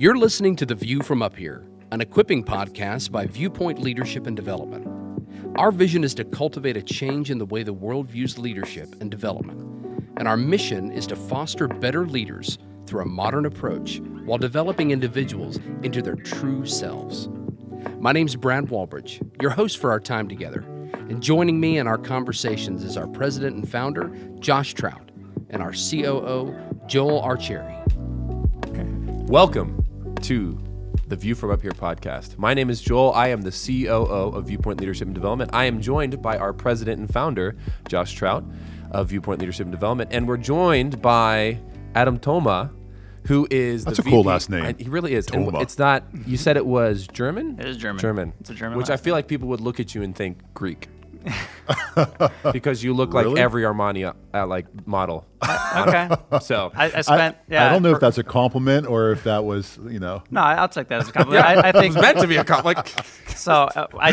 You're listening to The View from Up Here, an equipping podcast by Viewpoint Leadership and Development. Our vision is to cultivate a change in the way the world views leadership and development. And our mission is to foster better leaders through a modern approach while developing individuals into their true selves. My name's Brad Walbridge, your host for our time together. And joining me in our conversations is our president and founder, Josh Trout, and our COO, Joel Archeri. Welcome to the View from Up Here podcast. My name is Joel. I am the COO of Viewpoint Leadership and Development. I am joined by our president and founder, Josh Trout of Viewpoint Leadership and Development. And we're joined by Adam Thoma, who is That's the a cool VP. last name. He really is. Thoma. And it's not, you said it was German? It is German. German. It's a German Which I last feel name. like people would look at you and think Greek. Because you look like Really? every Armani model. Okay. So I spent, I don't know if that's a compliment or if that was, No, I'll take that as a compliment. I think it's meant to be a compliment. so. I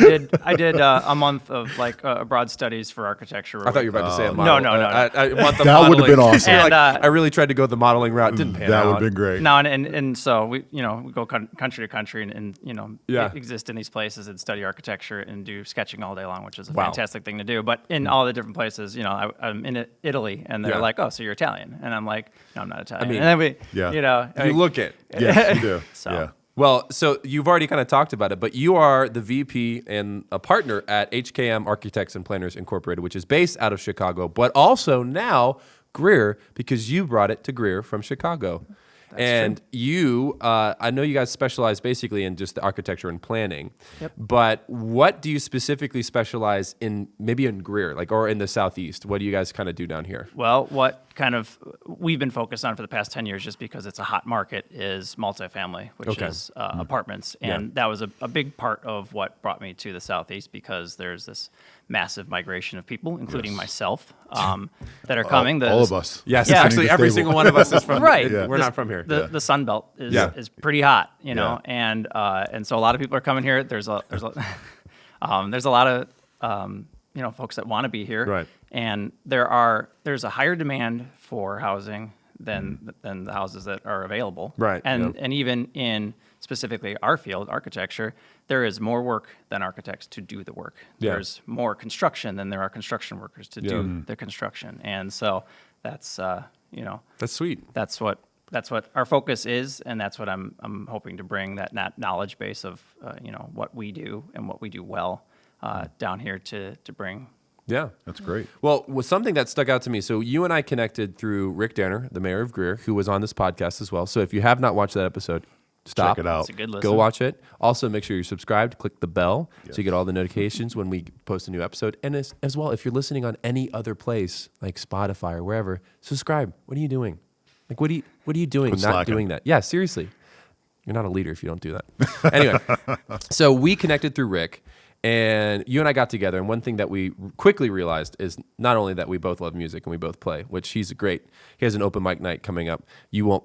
did a month of abroad studies for architecture. I thought you were about to say a No, model. no, no, no. A month of That would have modeling. been awesome. You're And, like, I really tried to go the modeling route. Didn't pan That out. would have been great. No, and so we go country to country and Yeah. exist in these places and study architecture and do sketching all day long, which is a Wow. fantastic thing to do. But in all the different places, I'm in Italy and they're Yeah. like, oh, so you're Italian, and I'm like, no, I'm not Italian. mean, and then we, Yeah. You look it. Yes, you do. So- Yeah. Well, so you've already kind of talked about it, but you are the VP and a partner at HKM Architects and Planners Incorporated, which is based out of Chicago, but also now Greer, because you brought it to Greer from Chicago. And you, I know you guys specialize basically in just the architecture and planning, Yep. but what do you specifically specialize in, maybe in Greer, or in the Southeast? What do you guys kind of do down here? Well, what kind of we've been focused on for the past 10 years, just because it's a hot market, is multifamily, which Okay. is apartments. And that was a big part of what brought me to the Southeast, because there's this massive migration of people, including myself, that are coming. All of us. Yes, Yeah. actually, every single one of us is from Right. We're The- not from here. The Sun Belt is Yeah. is pretty hot, and so a lot of people are coming here. There's a lot of folks that want to be here, Right. And there's a higher demand for housing than the houses that are available, Right. And Yep. and even in specifically our field, architecture, there is more work than architects to do the work. Yeah. There's more construction than there are construction workers to do the construction, and so that's That's sweet. that's what our focus is, and that's what I'm hoping to bring, that knowledge base of what we do and what we do well down here to bring. Yeah. That's great. Well, was something that stuck out to me. So you and I connected through Rick Danner, the mayor of Greer, who was on this podcast as well. So if you have not watched that episode, stop. Check it out. It's a good Go listen. watch it. Also, make sure you're subscribed. Click the bell so you get all the notifications when we post a new episode. And as well, if you're listening on any other place like Spotify or wherever, subscribe. What are you doing? What are you doing? Quit Not slacking. doing that. Yeah, seriously. You're not a leader if you don't do that. Anyway, so we connected through Rick. And you and I got together, and one thing that we quickly realized is not only that we both love music and we both play, which he has an open mic night coming up. You won't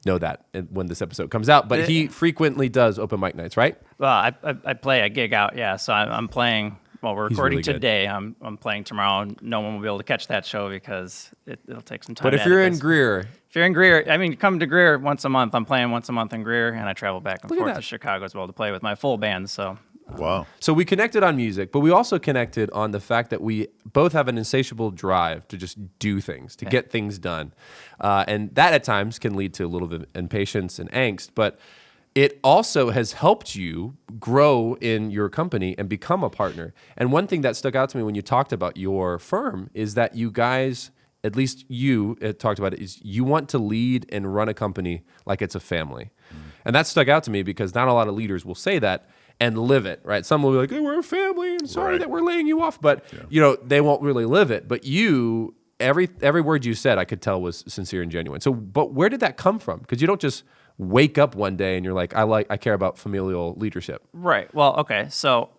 know that when this episode comes out, but he frequently does open mic nights, right? Well, I play a gig out, yeah. So I'm playing. Well, we're He's recording really good. today. I'm playing tomorrow. No one will be able to catch that show because it'll take some time. But to if you're edit in this. Greer, If you're in Greer, come to Greer once a month. I'm playing once a month in Greer, and I travel back and Look at forth that. to Chicago as well to play with my full band. So Wow. so we connected on music, but we also connected on the fact that we both have an insatiable drive to just do things, to get things done. And that at times can lead to a little bit of impatience and angst, but it also has helped you grow in your company and become a partner. And one thing that stuck out to me when you talked about your firm is that you guys, at least you talked about it, is you want to lead and run a company like it's a family. And that stuck out to me because not a lot of leaders will say that and live it, right? Some will be like, hey, we're a family and sorry Right. that we're laying you off. But, they won't really live it. But you, every word you said, I could tell was sincere and genuine. So, but where did that come from? Because you don't just wake up one day and you're like, I care about familial leadership. right. Well, okay. So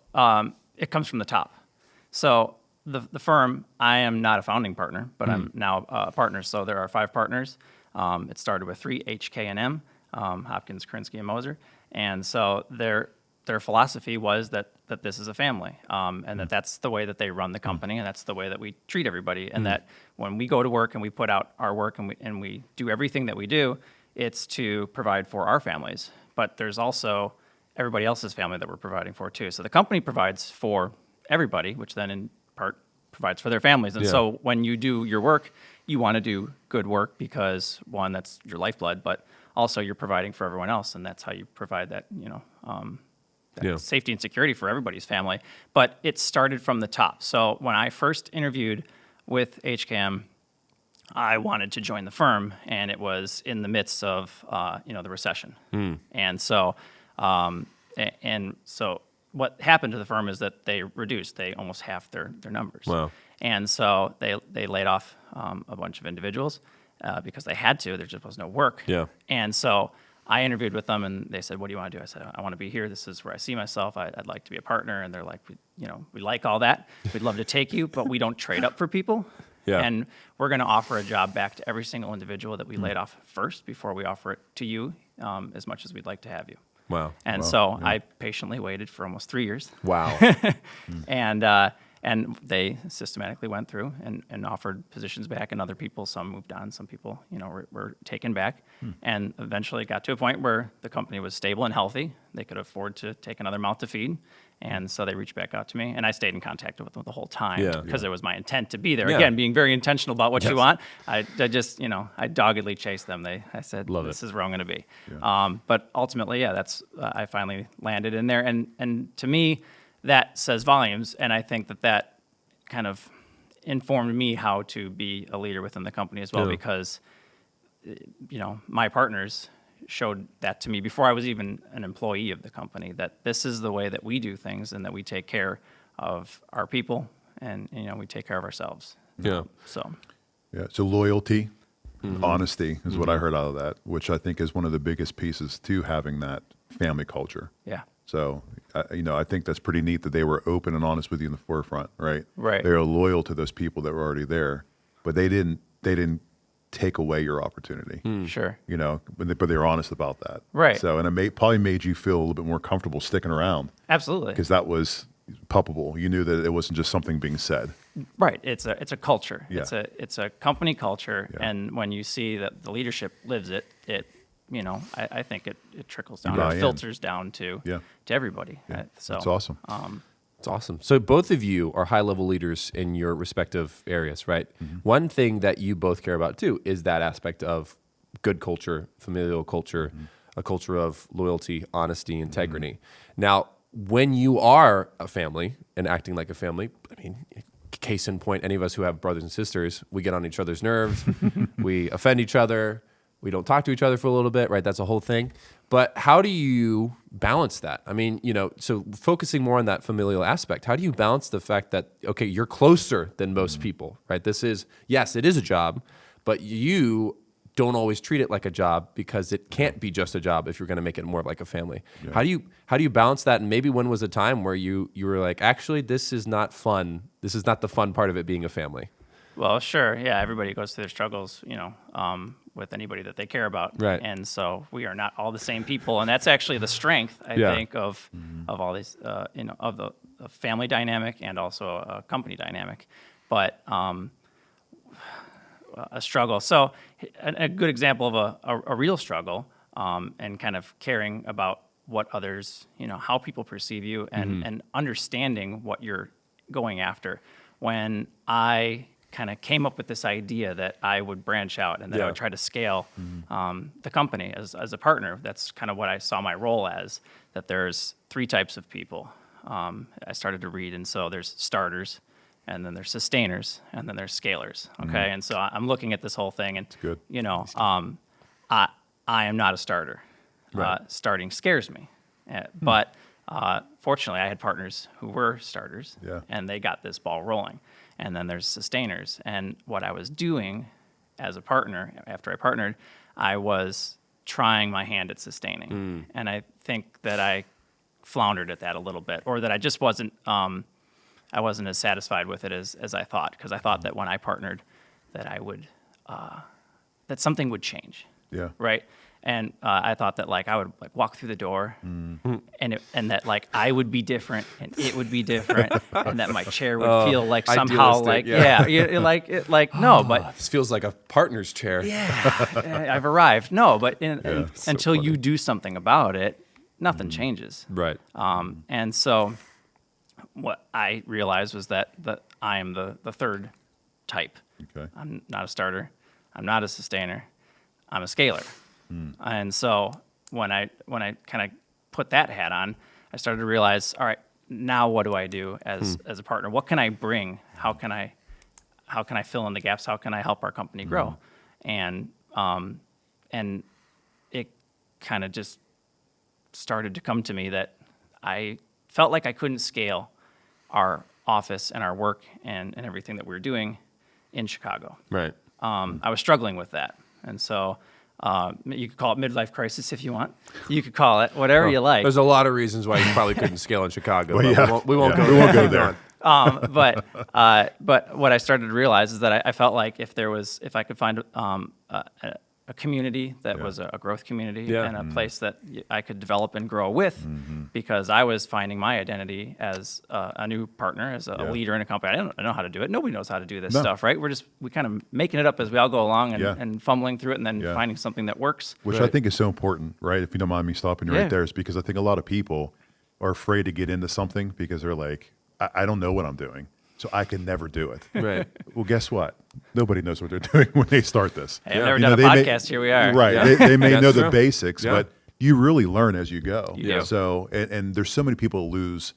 it comes from the top. So the firm, I am not a founding partner, but I'm now a partner. So there are 5 partners. It started with 3, HK&M, Hopkins, Krinsky, and Moser. And so their philosophy was that this is a family, and that's the way that they run the company, and that's the way that we treat everybody, and that when we go to work and we put out our work and we do everything that we do, it's to provide for our families, but there's also everybody else's family that we're providing for too. So the company provides for everybody, which then in part provides for their families. And Yeah. so when you do your work, you want to do good work because one, that's your lifeblood, but also you're providing for everyone else, and that's how you provide that, that Yeah. safety and security for everybody's family. But it started from the top. So when I first interviewed with HCAM, I wanted to join the firm, and it was in the midst of the recession. And so so what happened to the firm is that they almost halved their numbers. Wow. And so they laid off a bunch of individuals because they had to. There just was no work. Yeah. And so I interviewed with them, and they said, "What do you want to do?" I said, "I want to be here. This is where I see myself. I'd like to be a partner." And they're like, "We like all that. We'd love to take you, but we don't trade up for people. Yeah. And we're going to offer a job back to every single individual that we laid off first before we offer it to you, as much as we'd like to have you." Wow. And so I patiently waited for almost 3 years. Wow. And they systematically went through and offered positions back, and other people, some moved on, some people, were taken back. And eventually it got to a point where the company was stable and healthy. They could afford to take another mouth to feed. And so they reached back out to me, and I stayed in contact with them the whole time Yeah. because it was my intent to be there. Yeah. Again, being very intentional about what Yes. you want. I just, I doggedly chased them. I said, Love this it. is where I'm going to be. But ultimately, that's I finally landed in there. And to me, that says volumes. And I think that kind of informed me how to be a leader within the company as well, Yeah. because, my partners showed that to me before I was even an employee of the company, that this is the way that we do things and that we take care of our people and, we take care of ourselves. Yeah. So, Yeah. So loyalty, honesty is what I heard out of that, which I think is one of the biggest pieces to having that family culture. yeah. So, I think that's pretty neat that they were open and honest with you in the forefront, right? Right. They were loyal to those people that were already there, but they didn't take away your opportunity. Sure. But they were honest about that. Right. So, and it probably made you feel a little bit more comfortable sticking around Absolutely. because that was palpable. You knew that it wasn't just something being said. Right. It's a culture. Yeah. It's a company culture. Yeah. And when you see that the leadership lives it, I think it trickles down, buy it in. filters down to everybody. So That's awesome. It's awesome. So both of you are high-level leaders in your respective areas, right? One thing that you both care about too is that aspect of good culture, familial culture, a culture of loyalty, honesty, integrity. Now, when you are a family and acting like a family, I mean, case in point, any of us who have brothers and sisters, we get on each other's nerves, we offend each other, we don't talk to each other for a little bit, right? That's a whole thing. But how do you balance that? I mean, so focusing more on that familial aspect, how do you balance the fact that, okay, you're closer than most people, right? Yes, it is a job, but you don't always treat it like a job because it can't be just a job if you're going to make it more like a family. Yeah. How do you balance that? And maybe when was a time where you were like, actually, this is not fun. This is not the fun part of it being a family. Well, sure. Yeah, everybody goes through their struggles, with anybody that they care about. Right. And so we are not all the same people. And that's actually the strength, I think, of all these, of the family dynamic and also a company dynamic. But a struggle. So a good example of a real struggle and kind of caring about what others, how people perceive you and understanding what you're going after. When I kind of came up with this idea that I would branch out and that I would try to scale the company as a partner. That's kind of what I saw my role as, that there's 3 types of people. I started to read, and so there's starters, and then there's sustainers, and then there's scalers, okay? And so I'm looking at this whole thing, and, good. I am not a starter. Right. Starting scares me. But fortunately, I had partners who were starters, and they got this ball rolling. And then there's sustainers. And what I was doing as a partner, after I partnered, I was trying my hand at sustaining. And I think that I floundered at that a little bit, or that I just wasn't, I wasn't as satisfied with it as I thought, because I thought that when I partnered that I would, that something would change. Yeah. Right. And I thought that like I would like walk through the door, and that like I would be different, and it would be different, and that my chair would feel like somehow idealistic, like no, but This feels like a partner's chair. I've arrived. No, but so until funny. you do something about it, nothing changes. Right. And so what I realized was that I am the third type. Okay. I'm not a starter. I'm not a sustainer. I'm a scaler. And so when I kind of put that hat on, I started to realize, all right, now what do I do as a partner? What can I bring? How can I fill in the gaps? How can I help our company grow? And it kind of just started to come to me that I felt like I couldn't scale our office and our work and everything that we were doing in Chicago. Right. I was struggling with that. And so you could call it midlife crisis if you want. You could call it whatever you like. There's a lot of reasons why you probably couldn't scale in Chicago. Well, but we won't yeah, go we there. won't go there. But what I started to realize is that I felt like if I could find a community that was a growth community Yeah. and a place that I could develop and grow with, because I was finding my identity as a new partner, as a Yeah. leader in a company. I don't know how to do it. Nobody knows how to do this No. stuff, right? We kind of making it up as we all go along and, Yeah. and fumbling through it and then Yeah. finding something that works. Which I think is so important, right? If you don't mind me stopping you Yeah. right there, is because I think a lot of people are afraid to get into something because they're like, I don't know what I'm doing, so I can never do it. Right. Well, guess what? Nobody knows what they're doing when they start this. Hey, I've never You done know, a they may- podcast. Here we are. Right. Yeah. They may That's know the true. basics, Yeah. but you really learn as you go. You do. So, and there's so many people lose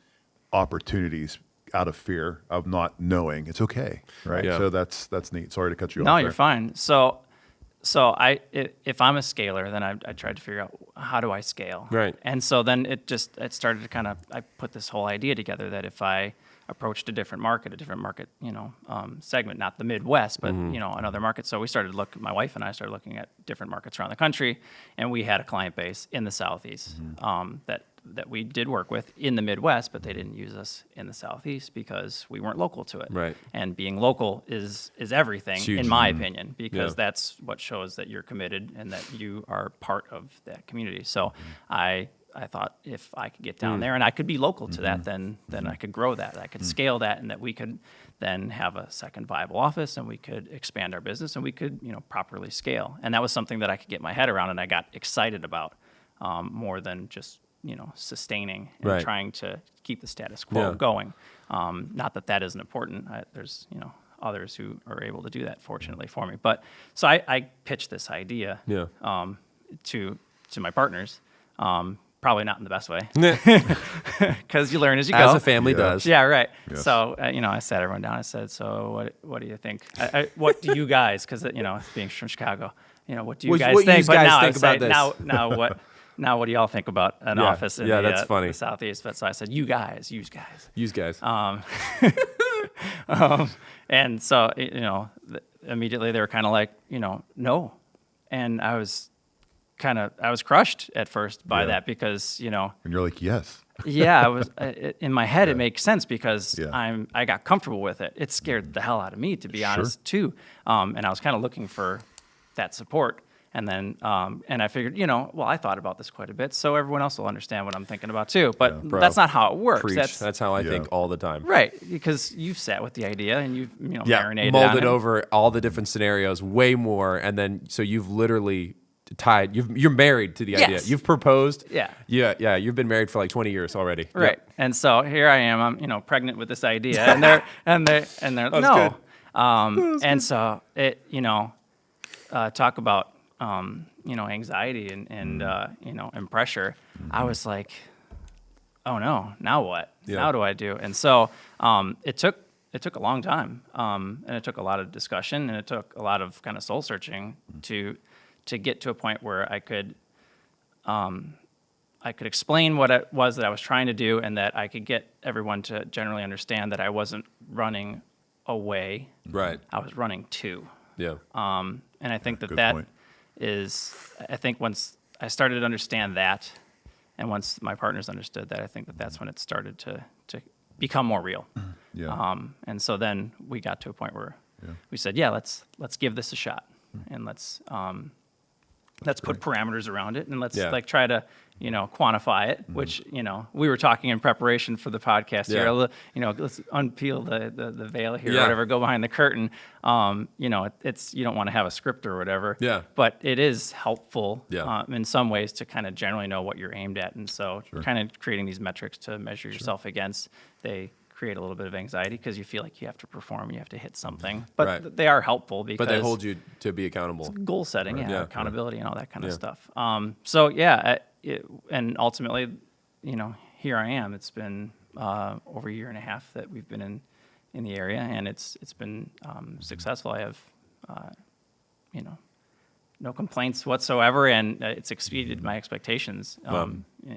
opportunities out of fear of not knowing. It's okay, right? Yeah. So that's neat. Sorry to cut you off. No, there. you're fine. So if I'm a scaler, then I tried to figure out how do I scale. Right. And so then it started to I put this whole idea together that if I approached a different market, segment, not the Midwest, but another market. So my wife and I started looking at different markets around the country, and we had a client base in the Southeast that we did work with in the Midwest, but they didn't use us in the Southeast because we weren't local to it. Right. And being local is everything, It's huge. in my opinion, because Yeah. that's what shows that you're committed and that you are part of that community. So I thought if I could get down there and I could be local to that, then I could grow that. I could scale that, and that we could then have a second viable office, and we could expand our business, and we could properly scale. And that was something that I could get my head around, and I got excited about more than just sustaining and Right. trying to keep the status quo Yeah. going. Not that isn't important. There's others who are able to do that, fortunately for me. But so I pitched this idea Yeah. to my partners. Probably not in the best way, because you learn as you go. As a family Yeah. does. Yeah, right. Yes. So I sat everyone down. I said, "So what do you think? What do you guys? Because being from Chicago, what do you guys What think? you guys now think I say, about this? now what do y'all think about an Yeah. office in Yeah, that's funny. the Southeast?" But so I said, "You guys." Use guys. And so immediately they were kind of like, no, and I was crushed at first by Yeah. that because And you're like, yes. yeah, I was in my head. It makes sense because Yeah. I got comfortable with it. It scared the hell out of me, to be honest, too. And I was kind of looking for that support. And then and I figured, I thought about this quite a bit, so everyone else will understand what I'm thinking about too. But Bro. that's not how it works. Preach. That's how I Yeah. think all the time. right, because you've sat with the idea and you've Yeah, marinated molded on it. over all the different scenarios way more, and then so you've literally you're married to the idea. Yes. You've proposed. Yeah. Yeah. You've been married for like 20 years already. Right. Yep. And so here I am, I'm, pregnant with this idea, and they're no. And so it, talk about, anxiety and pressure. I was like, oh no, now what? Yeah. Now what do I do? And so it took a long time, and it took a lot of discussion, and it took a lot of kind of soul searching to get to a point where I could explain what it was that I was trying to do, and that I could get everyone to generally understand that I wasn't running away. Right. I was running to. Yeah. And I think Good that point. is, I think once I started to understand that, and once my partners understood that, I think that's when it started to become more real. Yeah. And so then we got to a point where we said, let's give this a shot, and let's let's put parameters around it, and let's Yeah. like try to, quantify it, which, we were talking in preparation for the podcast here, let's unpeel the veil here, Yeah. or whatever, go behind the curtain. It's, you don't want to have a script or whatever, Yeah. but it is helpful Yeah. in some ways to kind of generally know what you're aimed at. And so kind of creating these metrics to measure yourself against, they create a little bit of anxiety because you feel like you have to perform, you have to hit something, but Right. they are helpful because But they hold you to be accountable. goal setting, Yeah. accountability and all that kind of Yeah. stuff. And ultimately, here I am. It's been over a year and a half that we've been in the area, and it's been successful. I have, no complaints whatsoever, and it's exceeded my expectations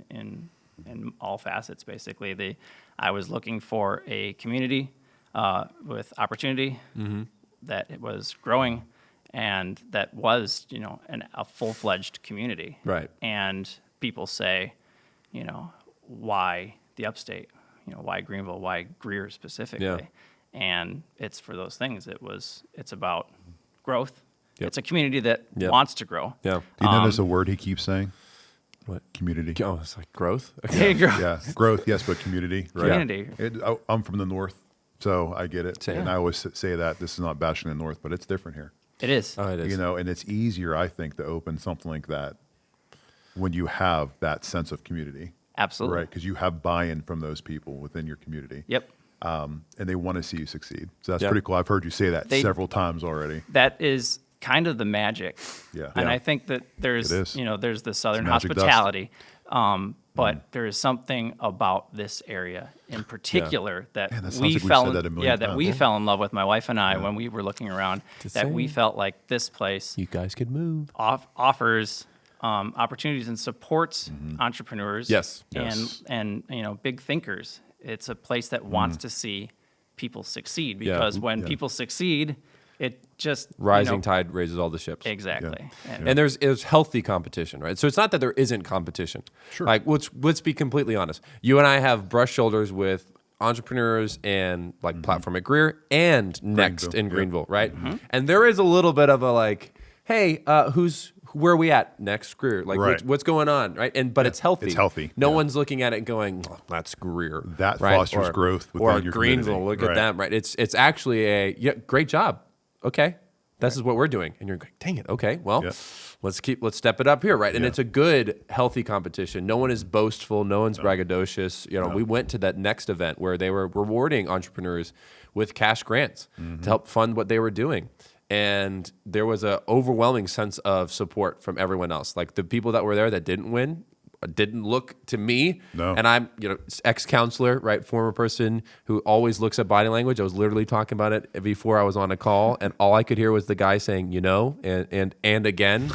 in all facets. Basically, I was looking for a community with opportunity that it was growing, and that was, a full-fledged community. Right. And people say, why the upstate? Why Greenville? Why Greer specifically? Yeah. And it's for those things. It's about growth. Yep. It's a community that Yep. wants to grow. Yeah. Do you notice a word he keeps saying? What? Community. Oh, it's like growth. Hey, grow. Yeah, growth, yes, but community, right? Community. I'm from the north, so I get it. Same. And I always say that this is not bashing the north, but it's different here. It is. Oh, it is. And it's easier, I think, to open something like that when you have that sense of community, Absolutely. right? Because you have buy-in from those people within your community. Yep. And they want to see you succeed. So that's Yeah. pretty cool. I've heard you say that They- several times already. That is kind of the magic. Yeah. And Yeah. I think that there's, It is. there's the Southern It's magic dust. hospitality, but there is something about this area in particular that Man, that sounds we like we've fell, said that a million that we times. fell in love with, my wife and I, when we were looking around, that we same. felt like this place You guys could move. offers opportunities and supports entrepreneurs Yes. Yes. and big thinkers. It's a place that wants to see people succeed, Yeah. because when Yeah. people succeed, it just Rising tide raises all the ships. Exactly. And And there's healthy competition, right? So it's not that there isn't competition. Sure. Like let's be completely honest. You and I have brushed shoulders with entrepreneurs and like platform at Greer and Next in yeah. Greenville, right? And there is a little bit of a like, hey, where are we at? Next Greer, like Right. what's going on, right? But it's healthy. It's healthy, No yeah. one's looking at it and going, oh, that's Greer. That right? fosters growth or within your Greenville. community. Look at Right. them, right? It's actually great job. Okay, this is what we're doing, and you're going, dang it. Okay, well, Yeah. let's step it up here, right? And Yeah. it's a good, healthy competition. No one is boastful. No one's braggadocious. We went to that Next event where they were rewarding entrepreneurs with cash grants Mm-hmm. to help fund what they were doing. And there was an overwhelming sense of support from everyone else. Like the people that were there that didn't win didn't look to me. No. And I'm, ex-counselor, right? Former person who always looks at body language. I was literally talking about it before I was on a call, and all I could hear was the guy saying, and again,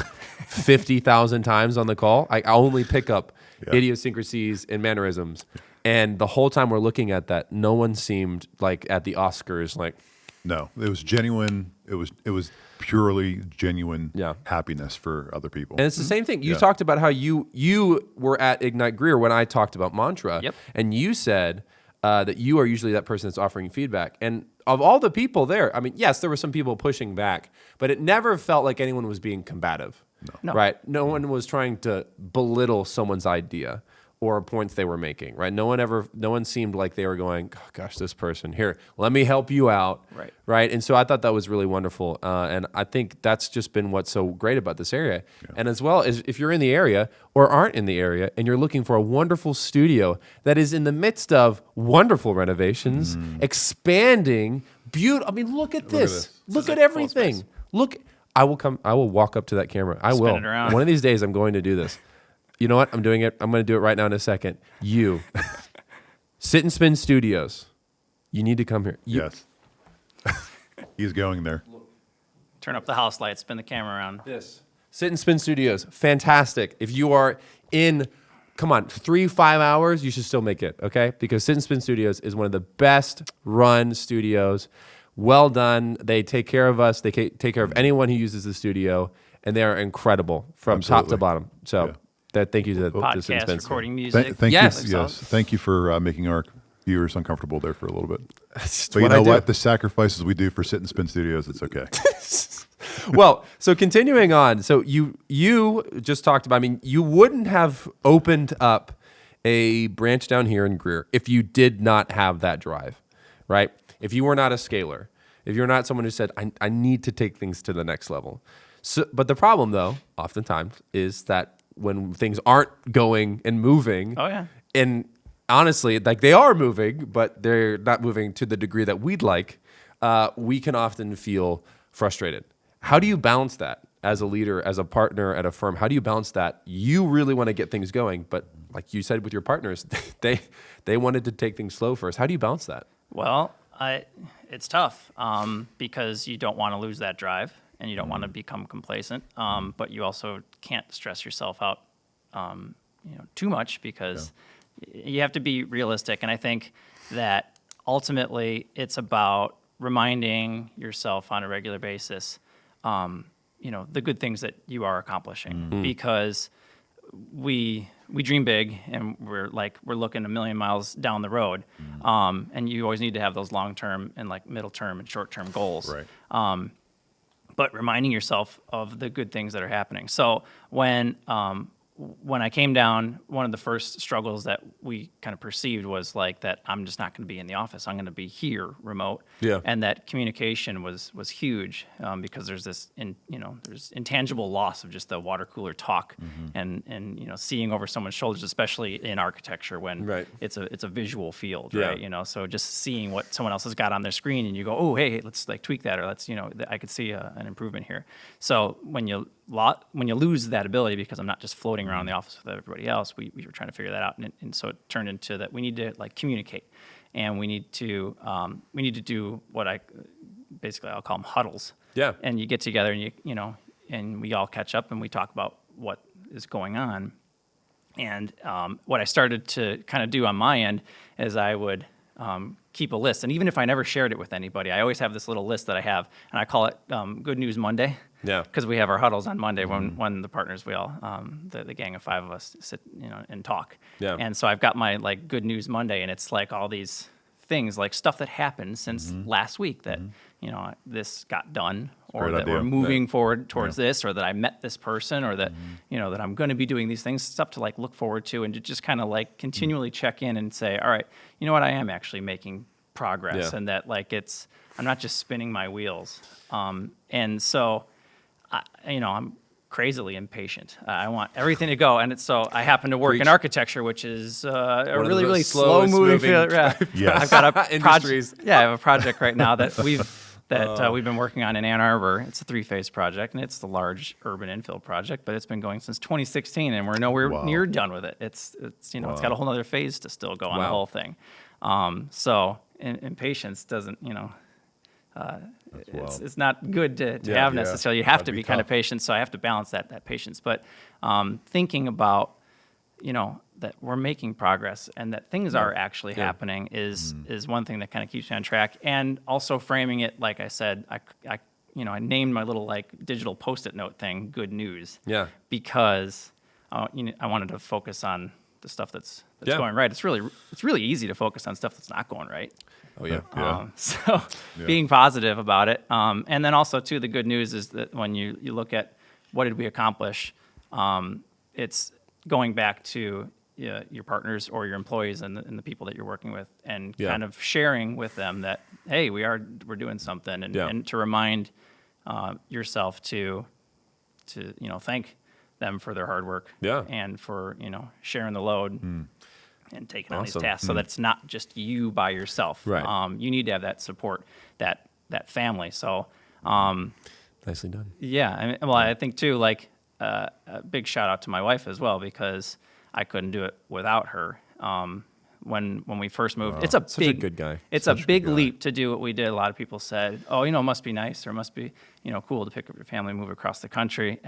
50,000 times on the call. I only pick up idiosyncrasies and mannerisms. And the whole time we're looking at that, no one seemed like at the Oscars, like, No, it was genuine. It was purely genuine Yeah. happiness for other people. and it's the same thing. You Yeah. talked about how you were at Ignite Greer when I talked about Mantra. Yep. And you said that you are usually that person that's offering feedback. And of all the people there, I mean, yes, there were some people pushing back, but it never felt like anyone was being combative. No. Right? No one was trying to belittle someone's idea or points they were making, right? No one seemed like they were going, oh, gosh, this person here, let me help you out. Right. Right. And so I thought that was really wonderful. And I think that's just been what's so great about this area. And as well as if you're in the area or aren't in the area and you're looking for a wonderful studio that is in the midst of wonderful renovations, expanding, beautiful. I mean, look at this. Look at a cool everything. space. Look, I will walk up to that camera. I Spin will. it around. One of these days I'm going to do this. You know what? I'm doing it. I'm going to do it right now in a second. You, Sit and Spin Studios. You need to come here. yes, he's going there. turn up the house lights, spin the camera around. Yes. Sit and Spin Studios. Fantastic. If you are in, come on, 3-5 hours, you should still make it, okay? Because Sit and Spin Studios is one of the best run studios. Well done. They take care of us. They take care of anyone who uses the studio, and they are incredible from top to Absolutely. bom. So Yeah. thank you to Sit and Podcast, Spin. recording music. Thank Yes. you. Yes, thank you for making our viewers uncomfortable there for a little bit. That's But you what I know do. what? The sacrifices we do for Sit and Spin Studios, it's okay. Well, so continuing on, so you just talked about, I mean, you wouldn't have opened up a branch down here in Greer if you did not have that drive, right? If you were not a scaler, if you're not someone who said, I need to take things to the next level. So, but the problem, though, oftentimes, is that when things aren't going and moving, Oh, yeah. and honestly, like they are moving, but they're not moving to the degree that we'd like, we can often feel frustrated. How do you balance that as a leader, as a partner at a firm? How do you balance that? You really want to get things going, but like you said with your partners, they wanted to take things slow first. How do you balance that? Well, it's tough because you don't want to lose that drive and you don't want to become complacent, but you also can't stress yourself out too much because you have to be realistic. And I think that ultimately it's about reminding yourself on a regular basis, the good things that you are accomplishing, because we dream big and we're looking a million miles down the road. And you always need to have those long-term and like middle-term and short-term goals. Right. But reminding yourself of the good things that are happening. So when I came down, one of the first struggles that we kind of perceived was like that I'm just not going to be in the office. I'm going to be here remote. Yeah. And that communication was huge because there's this, there's intangible loss of just the water cooler talk and seeing over someone's shoulders, especially in architecture when it's a visual field, right? So just seeing what someone else has got on their screen and you go, oh, hey, let's like tweak that, or let's, I could see an improvement here. So when you lose that ability, because I'm not just floating around the office with everybody else, we were trying to figure that out, and so it turned into that we need to like communicate, and we need to do what I'll call them huddles. Yeah. And you get together and and we all catch up and we talk about what is going on. And what I started to kind of do on my end is I would keep a list, and even if I never shared it with anybody, I always have this little list that I have, and I call it Good News Monday. Yeah. Because we have our huddles on Monday when the partners, we all, the gang of 5 of us sit, and talk. Yeah. And so I've got my like Good News Monday, and it's like all these things, like stuff that happened since last week that, this got done, or Great that idea. we're moving forward towards this, or that I met this person, or that, that I'm going to be doing these things, stuff to like look forward to, and to just kind of like continually check in and say, all right, you know what, I am actually making progress, and that like I'm not just spinning my wheels. And so, I'm crazily impatient. I want everything to go, and so I happen to work in architecture, which is a really, really slow-moving field. Yeah. Yes. I've got a Industries. project. Yeah, I have a project right now that we've been working on in Ann Arbor. It's a 3-phase project, and it's the large urban infill project, but it's been going since 2016, and we're nowhere near done with it. It's it's got a whole other phase to still go on the whole thing. So impatience doesn't, it's not good to have necessarily. You have to be kind of patient, so I have to balance that patience. But thinking about, that we're making progress and that things are actually happening is one thing that kind of keeps me on track. And also framing it, like I said, I named my little like digital Post-it note thing "Good News." Yeah. Because I wanted to focus on the stuff that's going right. It's really easy to focus on stuff that's not going right. Oh yeah. So being positive about it. And then also too, the good news is that when you look at what did we accomplish, it's going back to your partners or your employees and the people that you're working with, and kind of sharing with them that, hey, we're doing something, and to remind yourself to thank them for their hard work, and for sharing the load and taking on these tasks, so that it's not just you by yourself. Right. You need to have that support, that family. So Nicely done. yeah, I think too, like a big shout out to my wife as well, because I couldn't do it without her. When we first moved, it's Such a good guy. It's a big leap to do what we did. A lot of people said, "Oh, it must be nice, or it must be, cool to pick up your family and move across the country."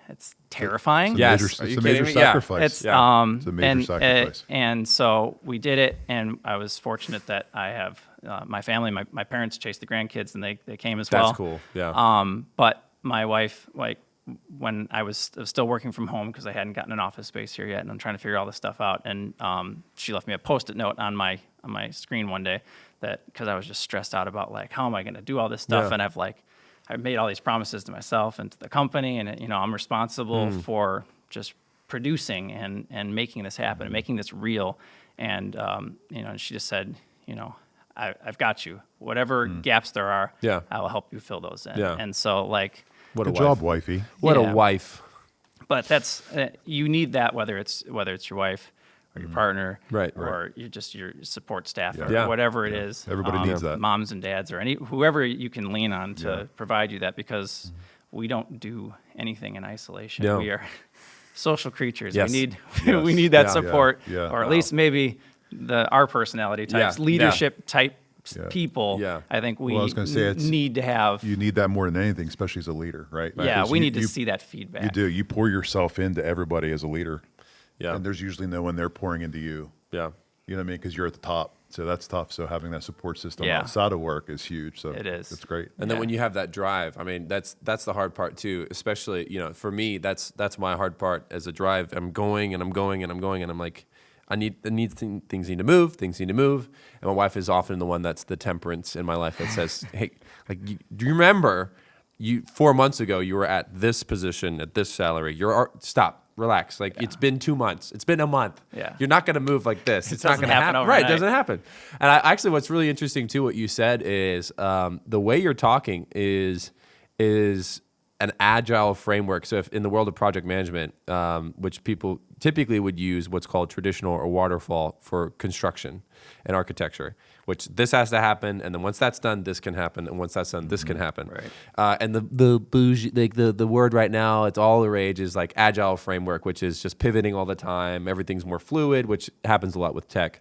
It's terrifying. It's a major sacrifice. It's It's a major sacrifice. And so we did it, and I was fortunate that I have my family. My parents chased the grandkids, and they came as well. That's cool. Yeah. But my wife, like, when I was still working from home, because I hadn't gotten an office space here yet, and I'm trying to figure all this stuff out, and she left me a Post-it note on my screen one day, that because I was just stressed out about like, how am I going to do all this stuff, and I've like I made all these promises to myself and to the company, and you know, I'm responsible for just producing and making this happen, and making this real. And you know, and she just said, you know, I've got you. Whatever gaps there are, Yeah. I will help you fill those in. Yeah. And so, like, What Good a job, wife. wifey. What Yeah. a wife. but that's you need that, whether it's your wife or your partner, Right. or you just your support staff, or Yeah. whatever it is. Everybody needs that. Moms and dads, or whoever you can lean on to Yeah. provide you that, because we don't do anything in isolation. No. We are social creatures. Yes. We need Yes. we need that Yeah. support, Yeah. or at least maybe our personality types, Yeah. leadership type Yeah. people. Yeah. I think we Well, I was gonna say, it's- need to have. You need that more than anything, especially as a leader, right? Yeah, Because we you- need to you- see that feedback. You do. You pour yourself into everybody as a leader. Yeah. And there's usually no one there pouring into you. Yeah. You know what I mean? Because you're at the top. So that's tough. So having that support system Yeah. outside of work is huge. So It is. It's great. And then Yeah. when you have that drive, I mean, that's the hard part too. Especially, you know, for me, that's my hard part as a drive. I'm going and I'm going and I'm going and I'm like, things need to move. Things need to move. And my wife is often the one that's the temperance in my life that says, "Hey, like, do you remember 4 months ago you were at this position at this salary? Stop, relax. Like it's been 2 months. It's been a month. Yeah. You're not going to move like this. It's not doesn't going to happen happen. Right? It overnight. doesn't happen. And actually, what's really interesting too, what you said is the way you're talking is an agile framework. So if in the world of project management, which people typically would use what's called traditional or waterfall for construction and architecture, which this has to happen, and then once that's done, this can happen, and once that's done, this can happen. Right. And the bougie, like the word right now, it's all the rage is like agile framework, which is just pivoting all the time. Everything's more fluid, which happens a lot with tech.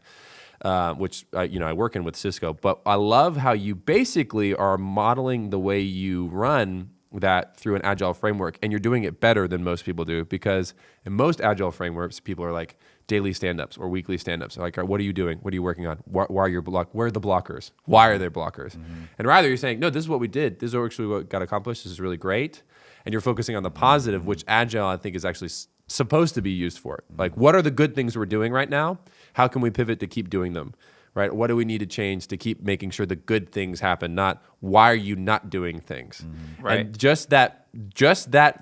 Which I work in with Cisco, but I love how you basically are modeling the way you run that through an agile framework, and you're doing it better than most people do, because in most agile frameworks, people are like daily stand-ups or weekly stand-ups. Like, what are you doing? What are you working on? Why are your where are the blockers? Why are there blockers? And rather you're saying, no, this is what we did. This is actually what got accomplished. This is really great. And you're focusing on the positive, which agile, I think, is actually supposed to be used for. Like, what are the good things we're doing right now? How can we pivot to keep doing them? Right? What do we need to change to keep making sure the good things happen? Not why are you not doing things? Right. And just that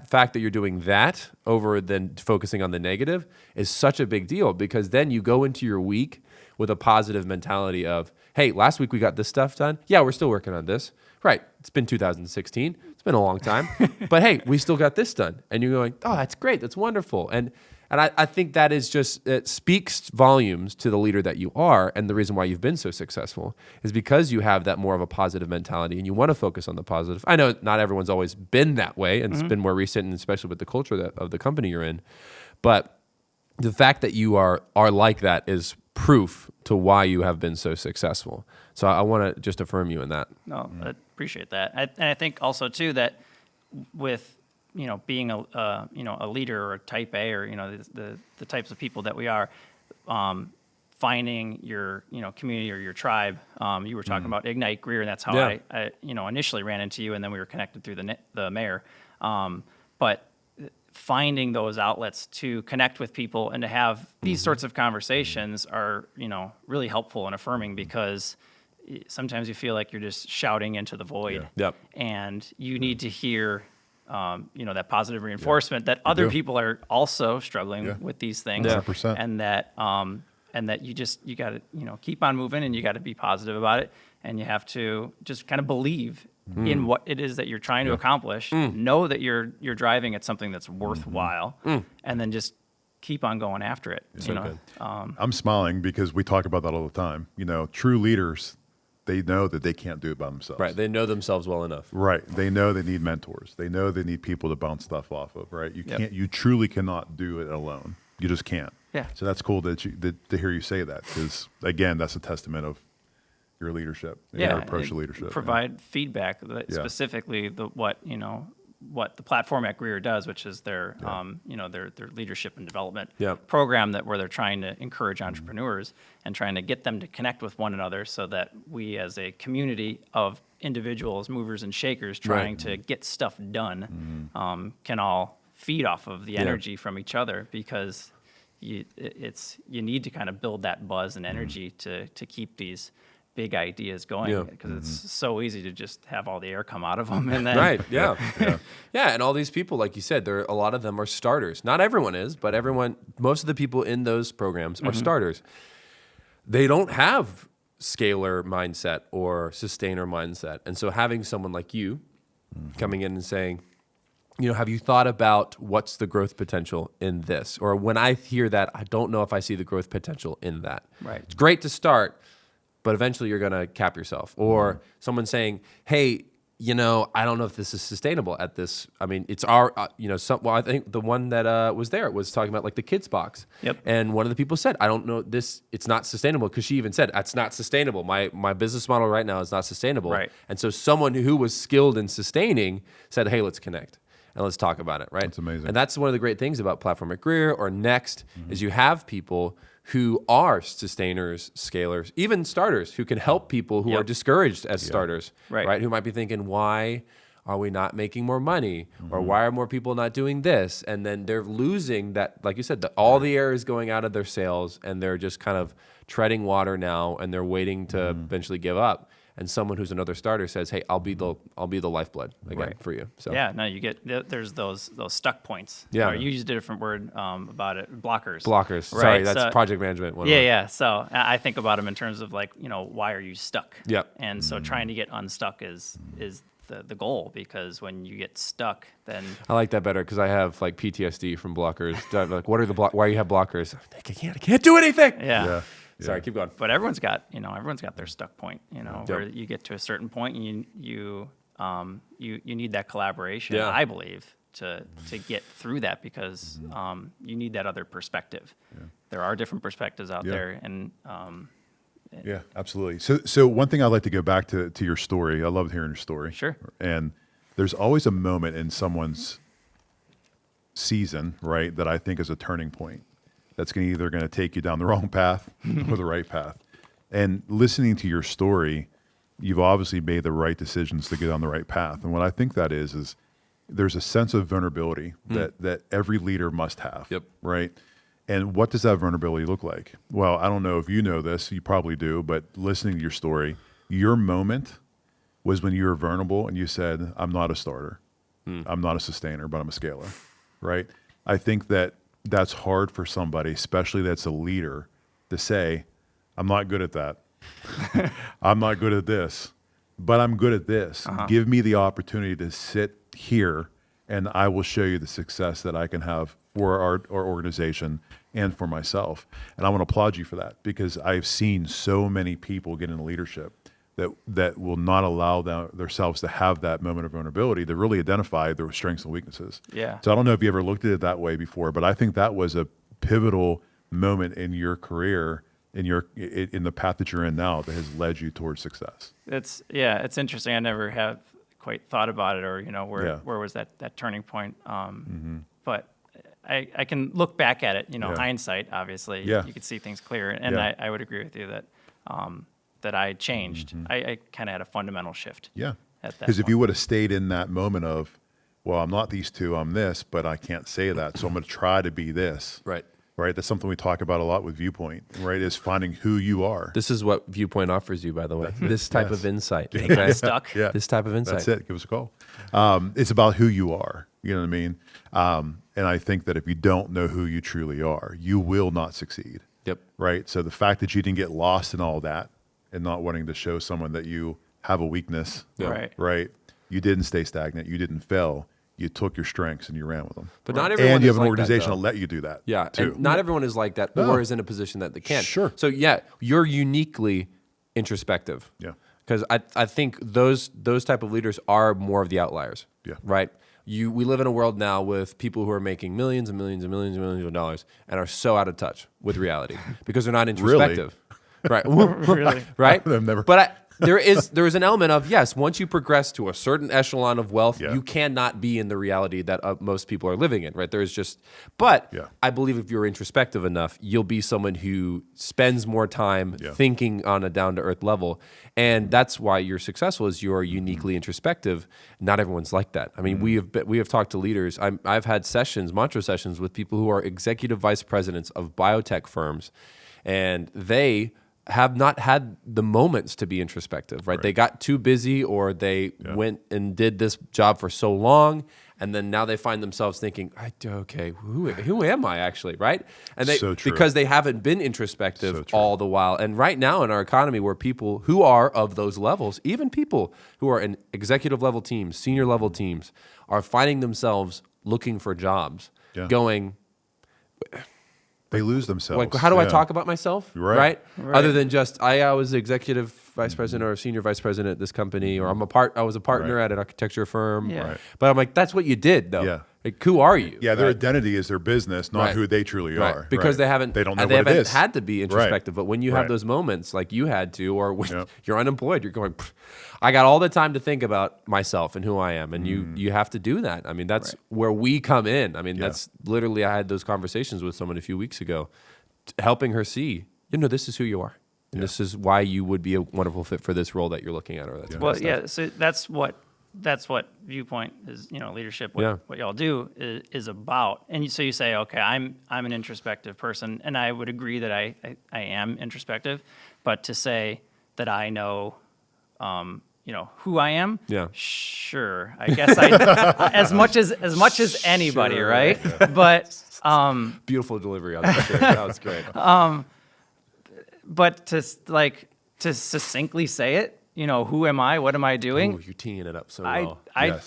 fact that you're doing that over than focusing on the negative is such a big deal, because then you go into your week with a positive mentality of, hey, last week we got this stuff done. Yeah, we're still working on this. Right. It's been 2016. It's been a long time. But hey, we still got this done. And you're going, oh, that's great. That's wonderful. And I think that is just, it speaks volumes to the leader that you are. And the reason why you've been so successful is because you have that more of a positive mentality and you want to focus on the positive. I know not everyone's always been that way, and it's been more recent, and especially with the culture of the company you're in. But the fact that you are like that is proof to why you have been so successful. So I want to just affirm you in that. No, I appreciate that. And I think also too that with being a leader or a type A, or the types of people that we are, finding your community or your tribe. You were talking about Ignite Greer, and that's how Yeah. I initially ran into you, and then we were connected through the mayor. But finding those outlets to connect with people and to have these sorts of conversations are really helpful and affirming, because sometimes you feel like you're just shouting into the void. Yeah. Yep. And you need to hear that positive reinforcement that other do. people are also struggling Yeah. with these things. 100%. And that you got to keep on moving, and you got to be positive about it, and you have to just kind of believe in what it is that you're trying to accomplish. Know that you're driving at something that's worthwhile, and then just keep on going after it. good. I'm smiling because we talk about that all the time. True leaders, they know that they can't do it by themselves. Right. They know themselves well enough. Right. They know they need mentors. They know they need people to bounce stuff off of. Right. You Yep. can't. You truly cannot do it alone. You just can't. Yeah. So that's cool to hear you say that, because again, that's a testament of your leadership. Your approach to leadership. Provide feedback that Yeah. specifically what the platform at Greer does, which is their their leadership and development Yeah. program, where they're trying to encourage entrepreneurs and trying to get them to connect with one another, so that we, as a community of individuals, movers and shakers, trying to get stuff done, can all feed off of the energy from each other, because you need to kind of build that buzz and energy to keep these big ideas going, Yeah. because it's so easy to just have all the air come out of them and then Right. Yeah. Yeah. And all these people, like you said, a lot of them are starters. Not everyone is, but most of the people in those programs are starters. They don't have scalar mindset or sustainer mindset. And so having someone like you coming in and saying, have you thought about what's the growth potential in this? Or when I hear that, I don't know if I see the growth potential in that. Right. It's great to start, but eventually you're going to cap yourself. Or someone saying, hey, I don't know if this is sustainable at this. I mean, it's our, I think the one that was there was talking about like the kids box. Yep. And one of the people said, I don't know it's not sustainable, because she even said, it's not sustainable. My business model right now is not sustainable. Right. And so someone who was skilled in sustaining said, hey, let's connect and let's talk about it. Right. That's amazing. And that's one of the great things about Platform at Greer or Next is you have people who are sustainers, scalers, even starters who can help people who are discouraged as starters, right? Who might be thinking, why are we not making more money? Or why are more people not doing this? And then they're losing that, like you said, all the air is going out of their sails and they're just kind of treading water now and they're waiting to eventually give up. And someone who's another starter says, hey, I'll be the lifeblood again for you. So Yeah, no, you get, there's those stuck points. Yeah. Or you used a different word about it, blockers. Blockers. Right, Sorry, that's so- project management. Yeah. So I think about them in terms of like, why are you stuck? Yep. And so trying to get unstuck is the goal, because when you get stuck, then I like that better because I have like PTSD from blockers. Like, what are why you have blockers? I can't do anything. yeah. Sorry, keep going. But everyone's got their stuck point, where you get to a certain point and you need that collaboration, Yeah. I believe, to get through that, because you need that other perspective. There are different perspectives out there, and Yeah, absolutely. So one thing I'd like to go back to your story. I loved hearing your story. Sure. And there's always a moment in someone's season, right, that I think is a turning point. That's either going to take you down the wrong path or the right path. And listening to your story, you've obviously made the right decisions to get on the right path. And what I think that is there's a sense of vulnerability that every leader must have. Yep. Right. And what does that vulnerability look like? Well, I don't know if you know this, you probably do, but listening to your story, your moment was when you were vulnerable and you said, I'm not a starter. I'm not a sustainer, but I'm a scaler. Right. I think that's hard for somebody, especially that's a leader, to say, I'm not good at that. I'm not good at this, but I'm good at this. Give me the opportunity to sit here and I will show you the success that I can have for our organization and for myself. And I want to applaud you for that, because I've seen so many people get into leadership that will not allow themselves to have that moment of vulnerability to really identify their strengths and weaknesses. Yeah. So I don't know if you ever looked at it that way before, but I think that was a pivotal moment in your career, in the path that you're in now, that has led you towards success. it's interesting. I never have quite thought about it, or where was that turning point. But I can look back at it. Hindsight, obviously, Yeah. you can see things clear, and Yeah. I would agree with you that I changed. I kind of had a fundamental shift. Yeah. At that Because if point. you would have stayed in that moment of, well, I'm not these two, I'm this, but I can't say that, so I'm going to try to be this. Right. Right. That's something we talk about a lot with Viewpoint, right? Is finding who you are. This is what Viewpoint offers you, by the way. This type of insight. Being unstuck. Yeah. This type of insight. That's it. Give us a call. It's about who you are. You know what I mean? And I think that if you don't know who you truly are, you will not succeed. Yep. Right. So the fact that you didn't get lost in all that and not wanting to show someone that you have a weakness, Right. right? You didn't stay stagnant. You didn't fail. You took your strengths and you ran with them. But not everyone And you is have an like that, organization though. that'll let you do that. Yeah, too. and not everyone is like that No. or is in a position that they can. Sure. So yeah, you're uniquely introspective. Yeah. Because I think those type of leaders are more of the outliers. Yeah. Right. We live in a world now with people who are making millions and millions and millions and millions of dollars and are so out of touch with reality because they're not introspective. Right. Really? Right. I've never- But there is an element of, yes, once you progress to a certain echelon of wealth, Yeah. you cannot be in the reality that most people are living in, right? But Yeah. I believe if you're introspective enough, you'll be someone who spends more time Yeah. thinking on a down-to-earth level. And that's why you're successful, is you're uniquely introspective. Not everyone's like that. I mean, we have talked to leaders. I've had mantra sessions with people who are executive vice presidents of biotech firms, and they have not had the moments to be introspective, right? They got too busy, or they went and did this job for so long, and then now they find themselves thinking, okay, who am I actually, right? And they So true. because they haven't been introspective all the while. And right now in our economy, where people who are of those levels, even people who are in executive level teams, senior level teams, are finding themselves looking for jobs, going, They lose themselves. like, how do I talk about myself? Right. Other than just I was executive vice president or senior vice president at this company, or I was a partner at an architecture firm. Yeah. Right. But I'm like, that's what you did, though. Yeah. Like, who are you? Yeah, their identity is their business, not who they truly are. Because they haven't. They don't know they what it haven't is. had to be introspective. But when you have Right. those moments, like you had to, or when you're unemployed, you're going, I got all the time to think about myself and who I am, and you have to do that. I mean, that's where we come in. I mean, that's literally, I had those conversations with someone a few weeks ago, helping her see, this is who you are, and this is why you would be a wonderful fit for this role that you're looking at, or that's Well, yeah. So that's what Viewpoint is. Leadership. What y'all do is about. And so you say, okay, I'm an introspective person, and I would agree that I am introspective. But to say that I know, who I am. Yeah. Sure. I guess I as much as anybody, Sure. right? But beautiful delivery on that. That was great. but to succinctly say it, who am I? What am I doing? Ooh, you're teeing it up so well. I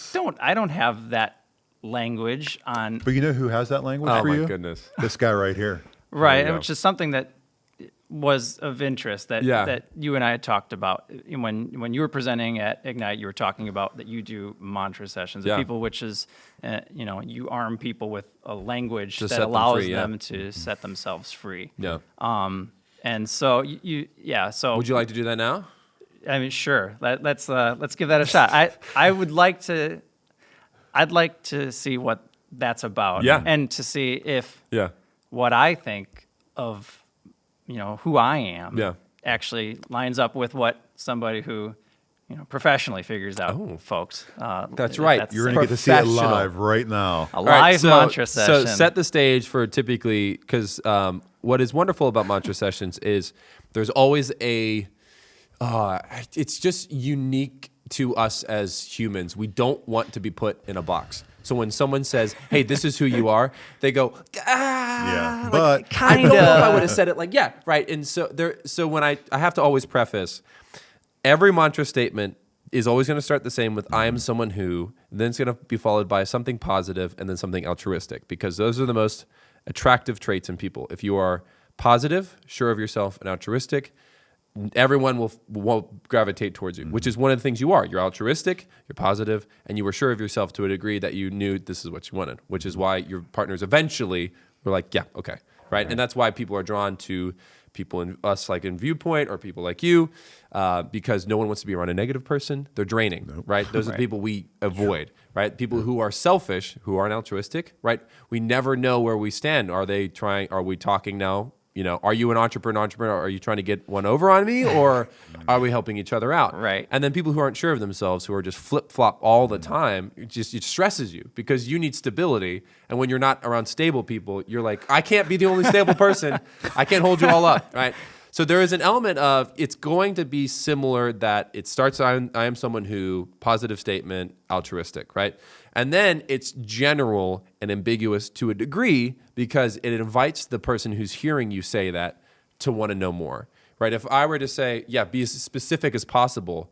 don't have that language on But you know who has that language Oh for my you? goodness. This guy right here. right, go. which is something that was of interest that you and I had talked about when you were presenting at Ignite. You were talking about that you do mantra sessions of people, which is you arm people with a language To that set them allows free, them to set themselves free. Yeah. And so so Would you like to do that now? I mean, sure. Let's give that a shot. I'd like to see what that's about. Yeah. And to see if Yeah. what I think of, who I am Yeah. actually lines up with what somebody who, professionally figures out, folks. That's if right. that's You're the going to same. get to see it Professional. live right now. A All right, live mantra session. So set the stage for typically, because what is wonderful about mantra sessions is there's always it's just unique to us as humans. We don't want to be put in a box. So when someone says, hey, this is who you are, they go, Yeah. like, But I don't know if I would have said it like, yeah, right. And so when I have to always preface, every mantra statement is always going to start the same with I am someone who, then it's going to be followed by something positive and then something altruistic, because those are the most attractive traits in people. If you are positive, sure of yourself, and altruistic, everyone will gravitate towards you, which is one of the things you are. You're altruistic, you're positive, and you were sure of yourself to a degree that you knew this is what you wanted, which is why your partners eventually were like, yeah, okay, right? And that's why people are drawn to people in us, like in Viewpoint, or people like you, because no one wants to be around a negative person. They're draining, right? Those are the people we avoid, right? People who are selfish, who aren't altruistic, right? We never know where we stand. Are we talking now? Are you an entrepreneur? Are you trying to get one over on me, or are we helping each other out? Right. And then people who aren't sure of themselves, who are just flip-flop all the time, it stresses you because you need stability. And when you're not around stable people, you're like, I can't be the only stable person. I can't hold you all up, right? So there is an element of, it's going to be similar, that it starts, I am someone who, positive statement, altruistic, right? And then it's general and ambiguous to a degree, because it invites the person who's hearing you say that to want to know more, right? If I were to say, yeah, be as specific as possible,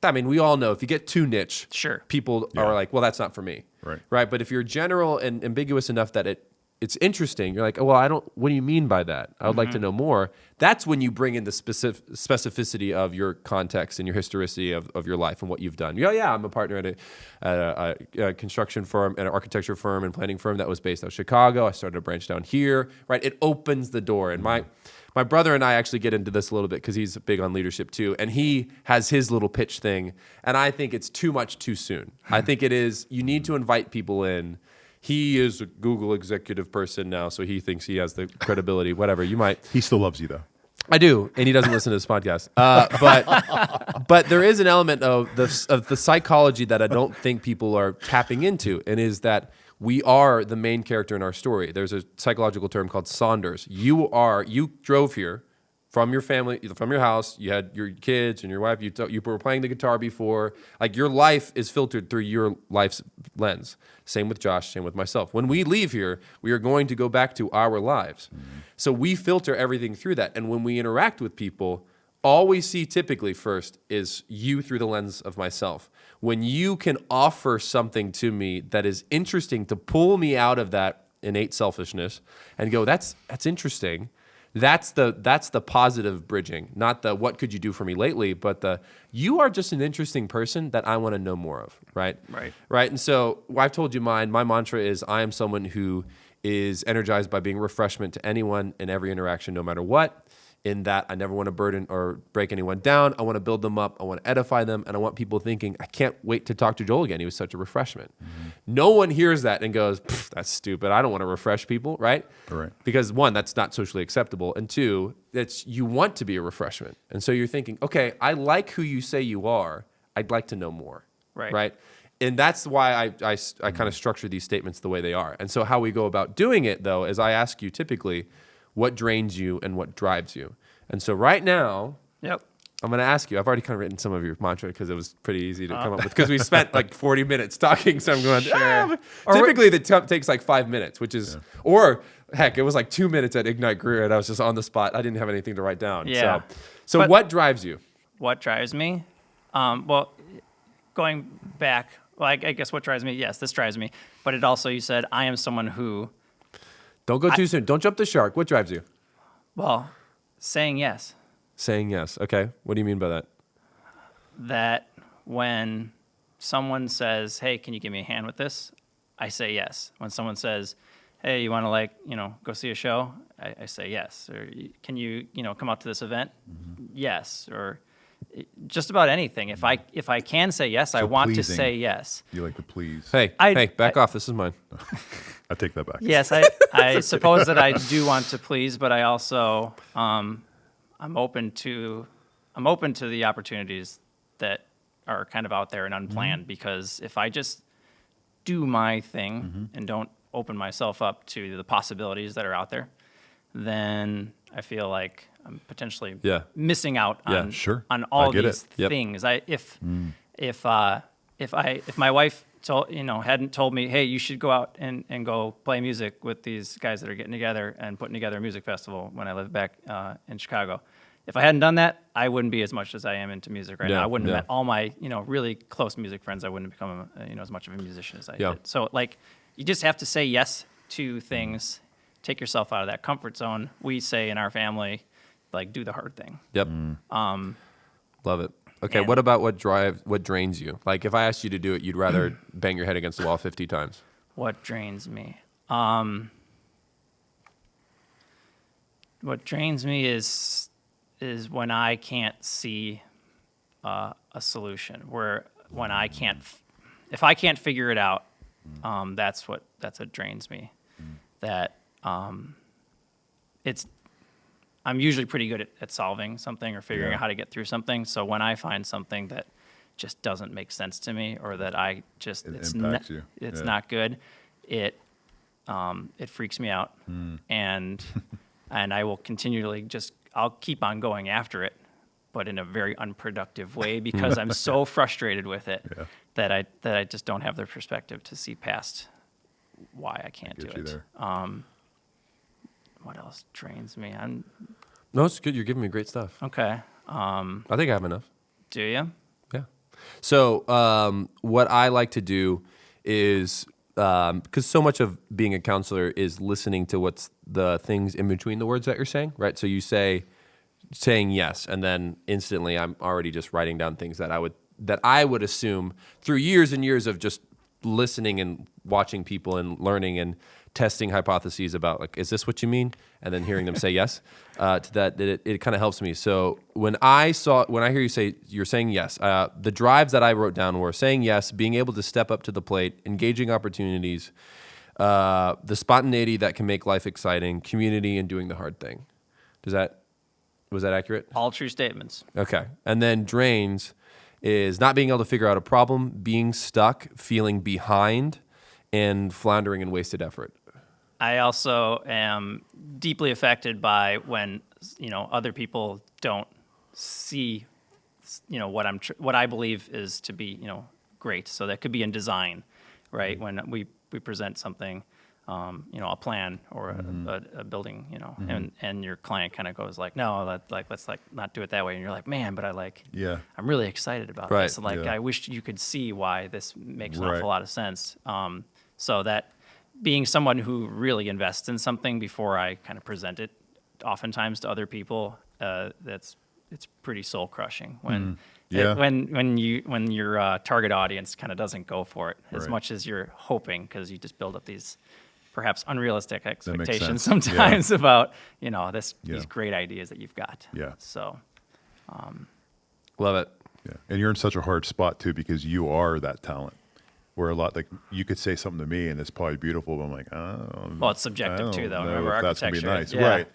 I mean, we all know if you get too niche, Sure. people are like, well, that's not for me, right? But if you're general and ambiguous enough that it's interesting, you're like, oh, well, what do you mean by that? I would like to know more. That's when you bring in the specificity of your context and your historicity of your life and what you've done. Yeah, I'm a partner at a construction firm, at an architecture firm and planning firm that was based out of Chicago. I started a branch down here, right? It opens the door. And my brother and I actually get into this a little bit because he's big on leadership too. And he has his little pitch thing. And I think it's too much too soon. I think it is, you need to invite people in. He is a Google executive person now, so he thinks he has the credibility, whatever. You might. he still loves you, though. I do, and he doesn't listen to this podcast. But there is an element of the psychology that I don't think people are tapping into, and is that we are the main character in our story. There's a psychological term called Saunders. You drove here from your family, from your house. You had your kids and your wife. You were playing the guitar before. Like your life is filtered through your life's lens. Same with Josh, same with myself. When we leave here, we are going to go back to our lives. So we filter everything through that. And when we interact with people, all we see typically first is you through the lens of myself. When you can offer something to me that is interesting to pull me out of that innate selfishness and go, that's interesting. That's the positive bridging, not the what could you do for me lately, but the you are just an interesting person that I want to know more of, right? Right. And so I've told you mine. My mantra is I am someone who is energized by being refreshment to anyone in every interaction, no matter what. In that I never want to burden or break anyone down. I want to build them up. I want to edify them. And I want people thinking, I can't wait to talk to Joel again. He was such a refreshment. No one hears that and goes, that's stupid. I don't want to refresh people, right? Correct. Because one, that's not socially acceptable. And two, you want to be a refreshment. And so you're thinking, okay, I like who you say you are. I'd like to know more. Right. And that's why I kind of structure these statements the way they are. And so how we go about doing it, though, is I ask you typically, what drains you and what drives you? And so right now, I'm going to ask you. I've already kind of written some of your mantra because it was pretty easy to come up with because we spent like 40 minutes talking. So I'm going, typically the takes like 5 minutes, which is, or heck, it was like 2 minutes at Ignite Greer and I was just on the spot. I didn't have anything to write down. Yeah. So what drives you? What drives me? Well, going back, I guess what drives me, yes, this drives me. But it also, you said, I am someone who... Don't go too soon. Don't jump the shark. What drives you? Well, saying yes. Saying yes. Okay. What do you mean by that? That when someone says, hey, can you give me a hand with this? I say yes. When someone says, hey, you want to go see a show? I say yes. Or can you, come out to this event? Yes. Or just about anything. If I can say yes, I want to say yes. You like to please. Hey, back off. This is mine. I take that back. Yes, I suppose that I do want to please, but I also I'm open to the opportunities that are kind of out there and unplanned. Because if I just do my thing and don't open myself up to the possibilities that are out there, then I feel like I'm potentially missing out on all these things. If my wife hadn't told me, hey, you should go out and go play music with these guys that are getting together and putting together a music festival when I lived back in Chicago. If I hadn't done that, I wouldn't be as much as I am into music right now. I wouldn't have met all my, really close music friends. I wouldn't have become, as much of a musician as I did. So, you just have to say yes to things. Take yourself out of that comfort zone. We say in our family, do the hard thing. Yep. Love it. Okay, what about what drains you? Like, if I asked you to do it, you'd rather bang your head against the wall 50 times. What drains me? What drains me is when I can't see a solution. When I can't, if I can't figure it out, that's what drains me. That I'm usually pretty good at solving something or figuring out how to get through something. So when I find something that just doesn't make sense to me, or that it's not good, it freaks me out, and I will continually I'll keep on going after it, but in a very unproductive way because I'm so frustrated with it that I just don't have the perspective to see past why I can't do it. What else drains me? No, it's good. You're giving me great stuff. Okay. I think I have enough. Do you? Yeah. So what I like to do is, because so much of being a counselor is listening to what's the things in between the words that you're saying, right? So you saying yes, and then instantly I'm already just writing down things that I would assume through years and years of just listening and watching people and learning and testing hypotheses about is this what you mean? And then hearing them say yes to that it kind of helps me. So when I hear you say, you're saying yes, the drives that I wrote down were saying yes, being able to step up to the plate, engaging opportunities, the spontaneity that can make life exciting, community, and doing the hard thing. Was that accurate? All true statements. Okay. And then drains is not being able to figure out a problem, being stuck, feeling behind, and floundering in wasted effort. I also am deeply affected by when, other people don't see, what I believe is to be, great. So that could be in design, right? When we present something, a plan or a building, and your client kind of goes like, no, let's not do it that way. And you're like, man, but I'm really excited about Right. this. Like, Yeah. I wish you could see why this makes an Right. awful lot of sense. So that being someone who really invests in something before I kind of present it, oftentimes to other people, it's pretty soul crushing when Yeah. when your target audience kind of doesn't go for it as Right. much as you're hoping, because you just build up these perhaps unrealistic expectations sense. sometimes about Yeah. these great ideas that you've got. Yeah. So Love it. Yeah. And you're in such a hard spot too, because you are that talent. Where a lot, like, you could say something to me and it's probably beautiful, but I'm like, oh. Well, it's subjective I too, don't though. know Remember, if that's gonna be architecture. nice, Yeah. right?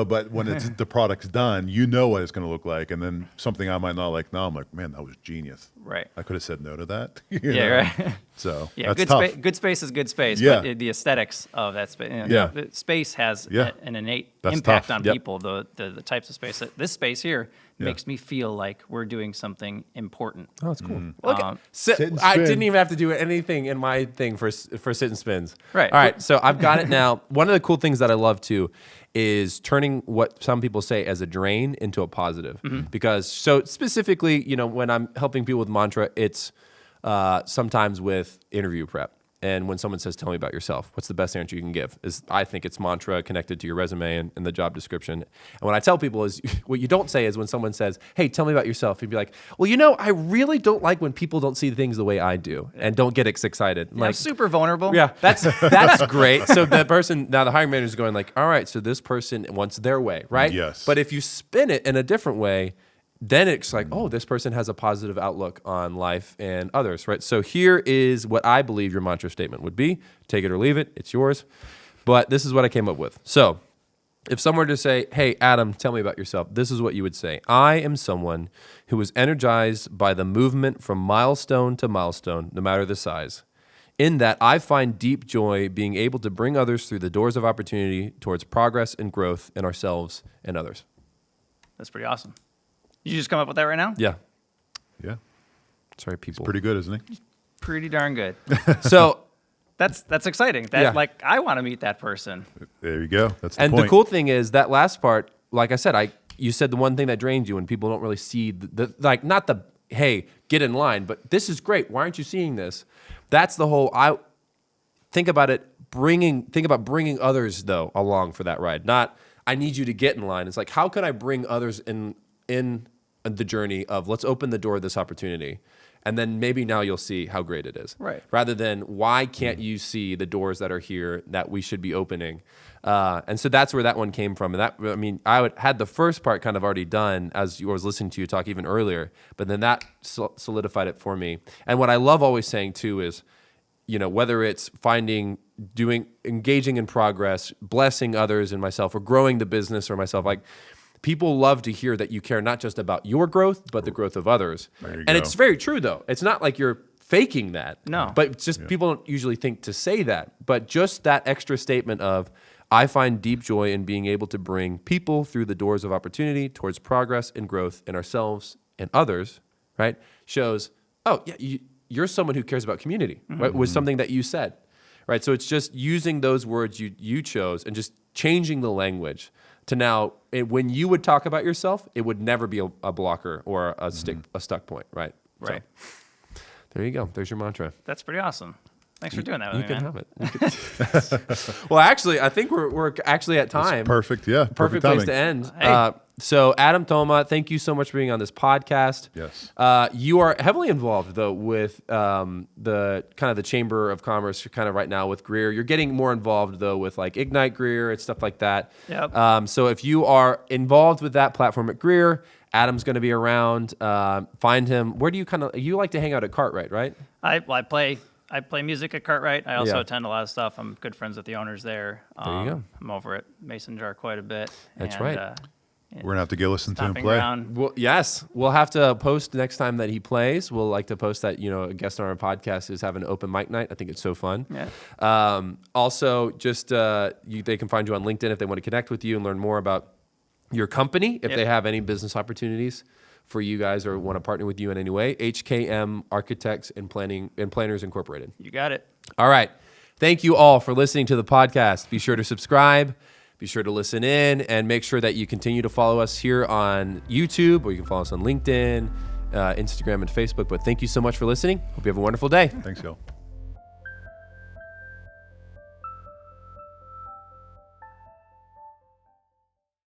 But when it's the product's done, you know what it's going to look like, and then something I might not like now, I'm like, man, that was genius. Right. I could have said no to that. Yeah, right. So Yeah, that's tough. good space is good space. Yeah. But the aesthetics of that space, Yeah. the space has Yeah. an innate That's impact tough. on Yep. people. The types of space. This space here Yeah. makes me feel like we're doing something important. Oh, that's cool. Mm. Look, Sit and I spin. didn't even have to do anything in my thing for sit and spins. Right. All right. So I've got it now. One of the cool things that I love too is turning what some people say as a drain into a positive. Because so specifically, when I'm helping people with mantra, it's sometimes with interview prep. And when someone says, tell me about yourself, what's the best answer you can give? I think it's mantra connected to your resume and the job description. And what I tell people is, what you don't say is when someone says, hey, tell me about yourself, you'd be like, well, I really don't like when people don't see things the way I do and don't get excited. Yeah, I'm super vulnerable. Yeah, that's great. So the person, now the hiring manager is going like, all right, so this person wants their way, right? Yes. But if you spin it in a different way, then it's like, oh, this person has a positive outlook on life and others, right? So here is what I believe your mantra statement would be. Take it or leave it. It's yours. But this is what I came up with. So if someone were to say, hey, Adam, tell me about yourself, this is what you would say. I am someone who is energized by the movement from milestone to milestone, no matter the size. In that, I find deep joy being able to bring others through the doors of opportunity towards progress and growth in ourselves and others. That's pretty awesome. You just come up with that right now? Yeah. Yeah. Sorry, people. Pretty good, isn't he? Pretty darn good. So, That's exciting. I want to meet that person. There you go. That's the and point. the cool thing is that last part, like I said, you said the one thing that drains you when people don't really see not the, hey, get in line, but this is great. Why aren't you seeing this? That's the whole, think about bringing others though along for that ride. Not, I need you to get in line. It's like, how can I bring others in the journey of let's open the door of this opportunity. And then maybe now you'll see how great it is. Right. Rather than why can't you see the doors that are here that we should be opening? And so that's where that one came from. And had the first part kind of already done as I was listening to you talk even earlier, but then that solidified it for me. And what I love always saying too is, whether it's engaging in progress, blessing others and myself, or growing the business or myself, like, people love to hear that you care not just about your growth, but the growth of others. And go. it's very true, though. It's not like you're faking that. No. But it's just people don't usually think to say that. But just that extra statement of, I find deep joy in being able to bring people through the doors of opportunity towards progress and growth in ourselves and others, right? Shows, oh, yeah, you're someone who cares about community, right? Was something that you said, right? So it's just using those words you chose and just changing the language to now, when you would talk about yourself, it would never be a blocker or a stuck point, right? Right. So, there you go. There's your mantra. That's pretty awesome. Thanks for doing that You with me, can man. have it. Well, actually, I think we're actually at time. Perfect. Yeah. Perfect timing. place to end. Hey. So, Adam Thoma, thank you so much for being on this podcast. Yes. You are heavily involved, though, with the kind of the Chamber of Commerce kind of right now with Greer. You're getting more involved, though, with like Ignite Greer and stuff like that. Yep. So if you are involved with that platform at Greer, Adam's going to be around. Find him. Where do you like to hang out at Cartwright, right? I play music at Cartwright. I also Yeah. attend a lot of stuff. I'm good friends with the owners there. There you go. I'm over at Mason Jar quite a bit. That's and, right. We're going to have to go listen to him stomping play. around. Well, yes, we'll have to post next time that he plays. We'll like to post that, a guest on our podcast is having an open mic night. I think it's so fun. Yeah. Also, just they can find you on LinkedIn if they want to connect with you and learn more about your company, if they have any business opportunities for you guys or want to partner with you in any way. HKM Architects and Planners Incorporated. You got it. All right. Thank you all for listening to the podcast. Be sure to subscribe. Be sure to listen in and make sure that you continue to follow us here on YouTube, or you can follow us on LinkedIn, Instagram, and Facebook. But thank you so much for listening. Hope you have a wonderful day. Thanks, y'all.